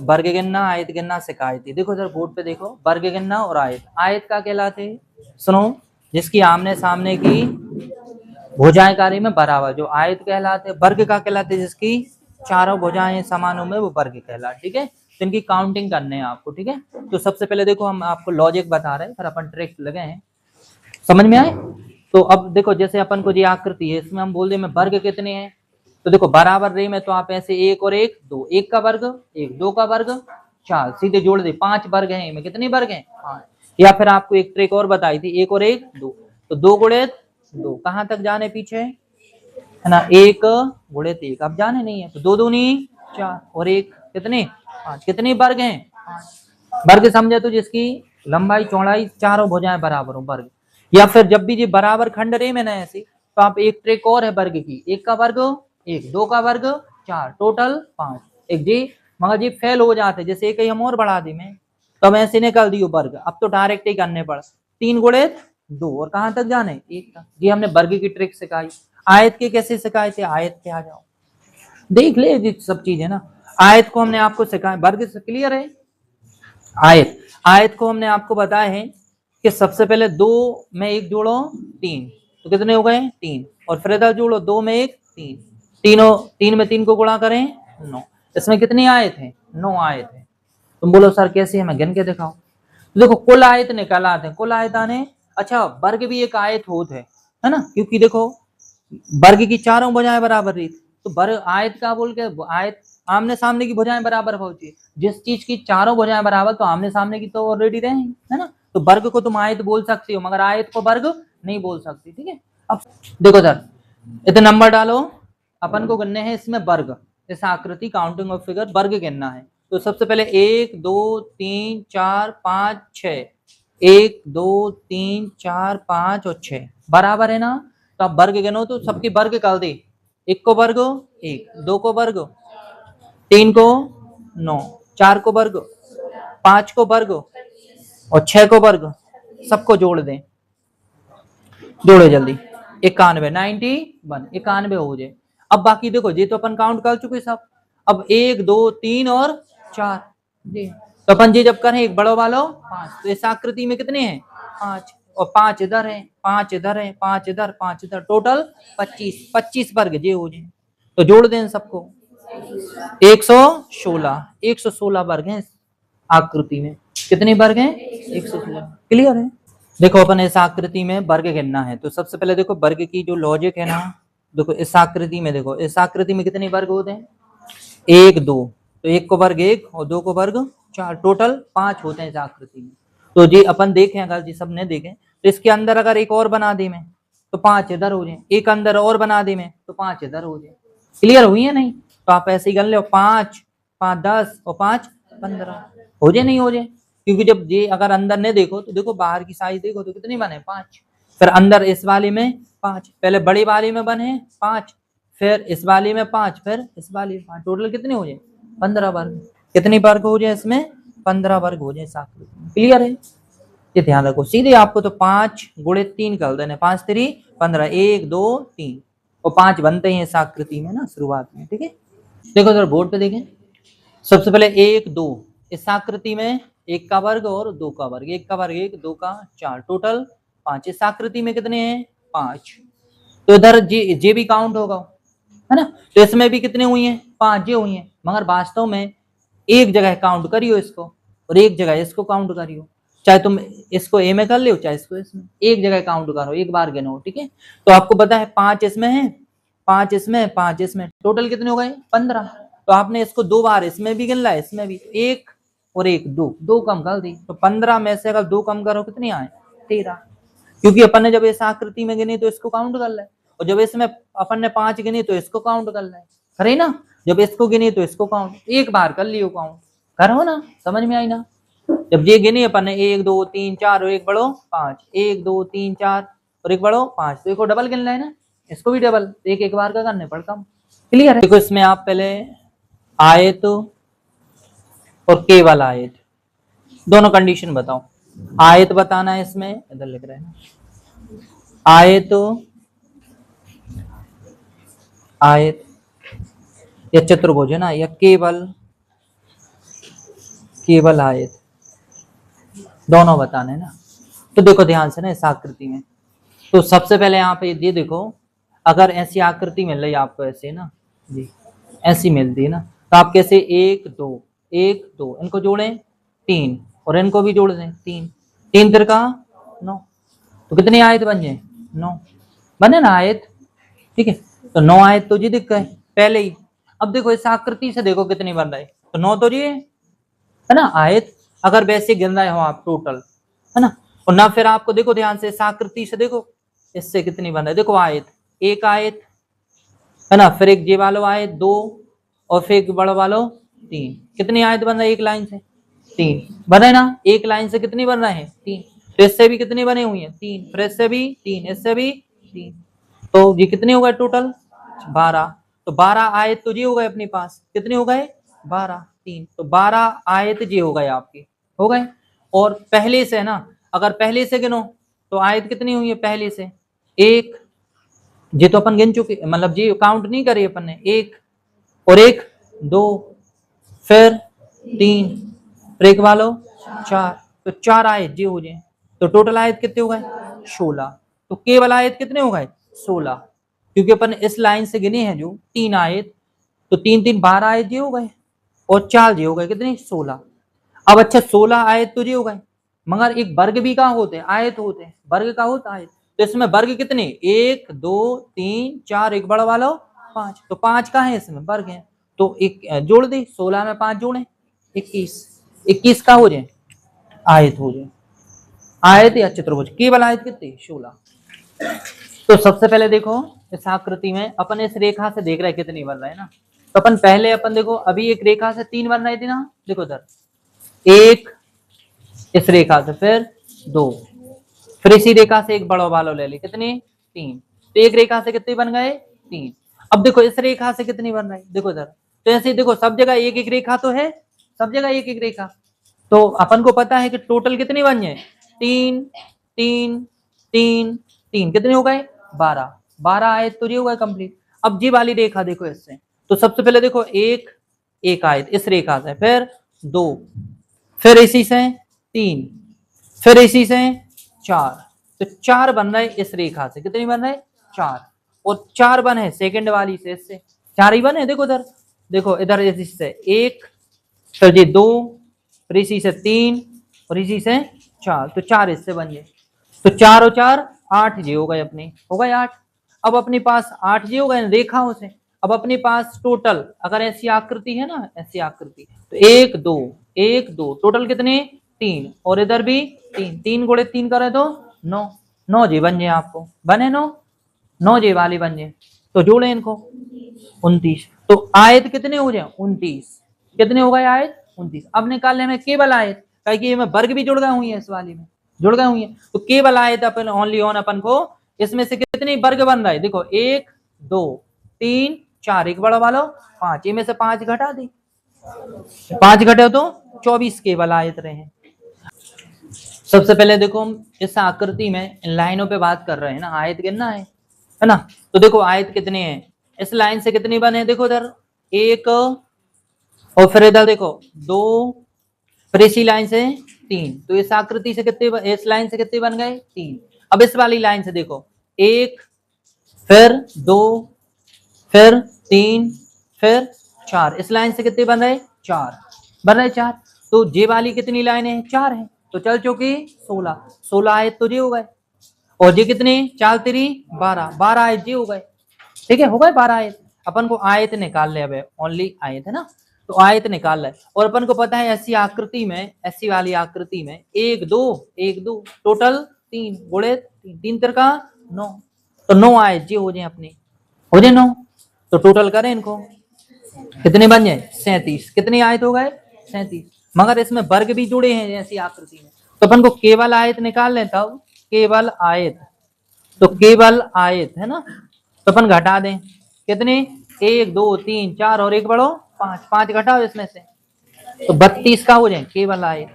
वर्ग गिनना आयत गिनना सिखाई थी। देखो सर बोर्ड पे देखो, वर्ग गिनना और आयत। आयत का कहलाते, सुनो, जिसकी आमने सामने की भुजाएं कार्य में बराबर, जो आयत कहलाते। वर्ग का कहलाते जिसकी चारों भुजाएं समान में, वो वर्ग कहलाते। ठीक है, तो इनकी काउंटिंग करने हैं आपको। ठीक है, तो सबसे पहले देखो हम आपको लॉजिक बता रहे हैं, फिर अपन ट्रिक लगे हैं, समझ में आए। तो अब देखो जैसे अपन को ये आकृति है, इसमें हम बोल दे में वर्ग कितने हैं, तो देखो बराबर रे में तो आप ऐसे एक और एक दो, एक का वर्ग एक, दो का वर्ग चार, सीधे जोड़ दे, 5 वर्ग हैं। इनमें कितने वर्ग हैं, 5। या फिर आपको एक ट्रिक और बताई थी, एक और एक दो, तो 2 गुणित 2 कहां तक जाने पीछे है ना, 1 गुणित 1 अब जाने नहीं है, तो 2 दूनी 4 और 1 कितने 5। कितने वर्ग हैं, 5 वर्ग। समझे, तो जिसकी लंबाई चौड़ाई चारों भुजाएं बराबर हो, वर्ग। या फिर जब भी ये बराबर खंड रे में ना ऐसे, तो आप एक ट्रिक और है वर्ग की, 1 का वर्ग 1, 2 का वर्ग 4, टोटल 5। एक जी मगर जी फेल हो जाते, जैसे एक ही हम और बढ़ा दी में, तो हम ऐसे निकाल दियो वर्ग। अब तो डायरेक्ट ही करने पड़, 3 गुणित 2 और कहां तक जाने 1 तक। जी हमने वर्ग की ट्रिक सिखाई। आयत के कैसे सिखाए थे, आयत के आ जाओ देख ले, जी सब चीज है ना। आयत को हमने आपको सिखाया, वर्ग से क्लियर है। आयत, आयत को हमने आपको बताया है कि सबसे पहले 2 में 1 जोड़ो 3, तो कितने हो गए 3, और फिर इधर जोड़ो 2 में 1 3, तीनों 3 में 3 को गुणा करें 9। इसमें कितनी आयत है, 9 आयत है। तुम बोलो सर कैसे, हमें गिन के दिखाओ। तो देखो कुल आयत निकल आते हैं, कुल आयत आने। अच्छा वर्ग भी एक आयत होत है ना, क्योंकि देखो वर्ग की चारों भुजाएं बराबर रही, तो वर्ग आयत का बोल के, आयत आमने सामने की भुजाएं बराबर होती, जिस चीज की चारों भुजाएं बराबर, तो आमने सामने की तो ऑलरेडी रहे है ना। तो वर्ग को तुम आयत बोल सकती हो, मगर आयत को वर्ग नहीं बोल सकती। ठीक है, अब देखो सर इतने नंबर डालो, अपन को गिनने हैं इसमें वर्ग, इस आकृति काउंटिंग ऑफ फिगर वर्ग गिनना है। तो सबसे पहले 1 2 3 4 5 6, 1 2 3 4 5 और 6 बराबर है ना। तो आप वर्ग गिनो तो सबके वर्ग कर दे, 1 को वर्ग 1, 2 को वर्ग 3 को 9, 4 को वर्ग 5 को वर्ग और 6 को वर्ग, सबको जोड़ दें, जोड़ो जल्दी। 91 91 91 हो जाए। अब बाकी देखो ये तो अपन काउंट कर चुके सब। अब 1 2 3 और 4 जी, तो अपन जी जब करें एक बड़ो वालो 5, तो इस आकृति में कितने हैं 5, और 5 इधर है 5 इधर है 5 इधर 5 इधर, टोटल 25 25 वर्ग जे हो जाए। तो जोड़ दें सबको, 116 116 वर्ग हैं आकृति में। कितने वर्ग हैं 116, क्लियर है। देखो अपन इस आकृति में वर्ग गिनना है, तो सबसे पहले देखो वर्ग की जो लॉजिक है ना, देखो इस आकृति में, देखो इस आकृति में कितने वर्ग होते हैं 1 2, तो 1 को वर्ग 1 और 2 को वर्ग 4, टोटल 5 होते हैं इस आकृति में। तो जी अपन देखें, अगर जी सबने देखें, तो इसके अंदर अगर एक और बना दे में, तो 5 इधर हो जाए, एक अंदर और बना दे में, तो 5 इधर हो जाए। क्लियर हुई है नहीं, तो आप ऐसे ही कर लो, 5 5 10 और 5 15 हो जाए, नहीं हो जाए। क्योंकि जब ये अगर अंदर नहीं देखो, तो देखो बाहर की साइज देखो तो कितनी बने 5, फिर अंदर इस वाले में 5, पहले बड़ी वाली में बने 5, फिर इस वाली में 5, फिर इस वाली में 5, टोटल कितने हो जाए 15 वर्ग। कितनी वर्ग हो जाए इसमें 15 वर्ग हो जाए इस आकृति में। क्लियर है, ये ध्यान रखो। सीधे आपको तो 5 गुणित 3 कर देना, 5 3 15, 1 2 3 और 5 बनते हैं इस आकृति में ना शुरुआत में। ठीक है, देखो जरा बोर्ड पे देखें। सबसे पहले 1 2, इस आकृति में 1 का वर्ग और 2 का वर्ग, 1 का वर्ग 1, 2 का 4, टोटल 5। इस आकृति में कितने हैं 5, तो इधर जे भी काउंट होगा है ना, तो इसमें भी कितने हुई हैं 5 जे हुई हैं, मगर वास्तव में एक जगह काउंट करियो इसको और एक जगह इसको काउंट करियो, चाहे तुम इसको ए में कर लो चाहे इसको इसमें, एक जगह काउंट करो, एक बार गिनो। ठीक है, तो आपको पता है 5 इसमें है, 5 इसमें, 5 इसमें, टोटल कितने हो गए 15। तो आपने इसको 2 बार इसमें भी गिन ला, इसमें भी 1 और 1 2 कम कर दी, तो 15 में से अगर 2 कम करो कितनी आए 13, क्योंकि अपन ने जब इस आकृति में गिनी तो इसको काउंट कर ले, और जब इसमें अपन ने 5 गिनी तो इसको काउंट कर ले, करे ना, जब इसको गिनी तो इसको काउंट, एक बार कर लियो काउंट, करो ना, समझ में आई ना। जब ये गिनी अपन ने 1 2 3 4 और एक बढ़ो 5, 1 2 3 4 और एक बढ़ो 5, तो एक डबल गिन है ना, इसको भी डबल, एक एक बार का करने पड़ता। क्लियर है। देखो इसमें आप पहले आयत और केवल आयत दोनों कंडीशन बताओ। आयत बताना है, इसमें इधर लिख रहे हैं आयत, आयत या चतुर्भुज है ना, या केवल केवल आयत, दोनों बताने ना। तो देखो ध्यान से ना इस आकृति में, तो सबसे पहले यहाँ पे ये देखो, अगर ऐसी आकृति मिल रही है आपको ऐसे ना जी, ऐसी मिलती है ना, तो आप कैसे 1 2 1 2 इनको जोड़ें 3 और इनको भी जोड़ दें 3, 3 तिरका 9, तो कितनी आयत बन जाए 9 बने ना आयत, ठीक है। तो 9 आयत तो जी दिख गए पहले ही। अब देखो इस आकृति से देखो कितनी बन रही है, तो 9 तो जी है ना आयत, अगर वैसे गिन रहे हो आप टोटल, है ना। और ना फिर आपको देखो ध्यान से इस आकृति से देखो इससे कितनी बन रही है, देखो आयत, एक आयत है ना, फिर एक जे वालो आयत 2 और फिर एक बड़ा वालो 3, कितनी आयत बन रहा है एक लाइन से 3 बने ना, एक लाइन से कितनी बन रहा है 3, तो इससे भी कितनी बनी हुई है 3, फिर इससे भी 3, इससे भी 3, तो ये कितने हो गए टोटल 12, तो 12 आयत तो ये हो गए अपने पास, कितने हो गए 12 3, तो 12 आयत ये हो गए आपके, हो गए। और पहले से ना, अगर पहले से गिनो तो आयत कितनी हुई है पहले से, एक, ये तो अपन गिन चुके, मतलब जी काउंट नहीं करी अपन ने, एक और एक 2, फिर 3, फिर एक वालो 4, तो 4 आयत जी हो जाए, तो टोटल आयत कितने हो गए 16, तो केवल आयत कितने हो गए 16, क्योंकि अपन इस लाइन से गिने हैं जो 3 आयत, तो 3 3 12 आयत जी हो गए और 4 जी हो गए कितने 16। अब अच्छा 16 आयत तो जी हो गए, मगर एक वर्ग भी कहाँ होते हैं आयत होते हैं, वर्ग का होता है, तो इसमें वर्ग कितने 1 2 3 4, एक बड़ा वाला 5, तो 5 कहाँ है इसमें वर्ग है, तो एक जोड़ दे 16 में 5 जोड़े 21, 21 का हो जाए आयत हो जाए, आयत या चतुर्भुज, केवल आयत कितनी 16। तो सबसे पहले देखो इस आकृति में अपन इस रेखा से देख रहे हैं कितनी बन रहा है ना, तो अपन पहले अपन देखो अभी एक रेखा से 3 बन रही थी ना, देखो इधर एक, इस रेखा से फिर 2, फिर इसी रेखा से एक बड़ा वाला ले ली कितनी 3, तो एक रेखा से कितने बन गए 3। अब देखो इस रेखा से कितनी बन रही, देखो इधर, तो ऐसे देखो सब जगह एक एक रेखा तो है, सब जगह एक एक रेखा, तो अपन को पता है कि टोटल कितनी बन जाए 3 3 3 3, कितने हो गए 12, 12 आयत तो ये हो गए कंप्लीट। अब जी वाली रेखा देखो इससे, तो सबसे पहले देखो एक, एक आयत इस रेखा से, फिर 2, फिर इसी से 3, फिर इसी से 4, तो 4 बन रहे इस रेखा से, कितनी बन रहे 4, और 4 बने सेकंड वाली से, इससे 4 ही बने, देखो इधर, देखो इधर इससे 1, फिर ये 2, फिर इसी से 3 और इसी से 4, तो 4 इससे बन गए, तो 4 और 4 8 जी हो गए अपने, हो गए 8। अब अपने पास 8 जी हो गए रेखाओं से, अब अपने पास टोटल अगर ऐसी आकृति है ना, ऐसी आकृति, तो 1 2 1 2 टोटल कितने 3, और इधर भी 3, 3 गुणे 3 करे तो 9, 9 जी बन जाए, आपको बने 9, 9 जी वाली बन जाए, तो जोड़े इनको 29, तो आयत कितने हो जाए 29, कितने हो गए आयत 29। अब निकालने में केवल आयत, क्योंकि मैं वर्ग भी जुड़ गए हुई है, इस वाली में जुड़ गए हुई है, तो केवल आयत अपन ओनली ऑन अपन को इसमें से कितने वर्ग बन रहा है, देखो 1 2 3 4, एक बड़ा वाला 5, इनमें से 5 घटा दी, 5 घटे तो 24 केवल आयत रहे हैं। सबसे पहले देखो हम इस आकृति में इन लाइनों पे बात कर रहे हैं ना, आयत गिनना है ना, तो देखो आयत कितने हैं, इस लाइन से कितने बने, देखो इधर 1 और फिर इधर देखो 2, फिर इसी लाइन से 3, तो इस आकृति से कितने, इस लाइन से कितने बन गए 3। अब इस वाली लाइन से देखो 1, फिर 2, फिर 3, फिर 4, इस लाइन से कितने बन रहे 4, बन रहे 4, तो जे वाली कितनी लाइन है 4 है, तो चल चुकी 16, 16 आयत तो जे हो गए, और ये कितने 4 3 12, 12 आयत जे हो गए, ठीक है हो गए 12 आयत। अपन को आयत निकाल ले, अब ओनली आयत है ना, तो आयत निकाल ले, और अपन को पता है ऐसी आकृति में, ऐसी वाली आकृति में 1 2 1 2 टोटल 3 गुणे 3, 3 तिरका 9, तो 9 आयत जी हो जाए अपनी, हो जाए 9, तो टोटल करें इनको कितने बन जाए 37, कितनी आयत हो गए 37, मगर इसमें वर्ग भी जुड़े हैं ऐसी आकृति में, तो अपन को केवल आयत निकाल लें, तब केवल आयत, तो केवल आयत है ना, तो अपन घटा दें कितने 1 2 3 4 और एक बढ़ो 5, 5 घटाओ इसमें से, तो 32 का हो जाए केवल आयत,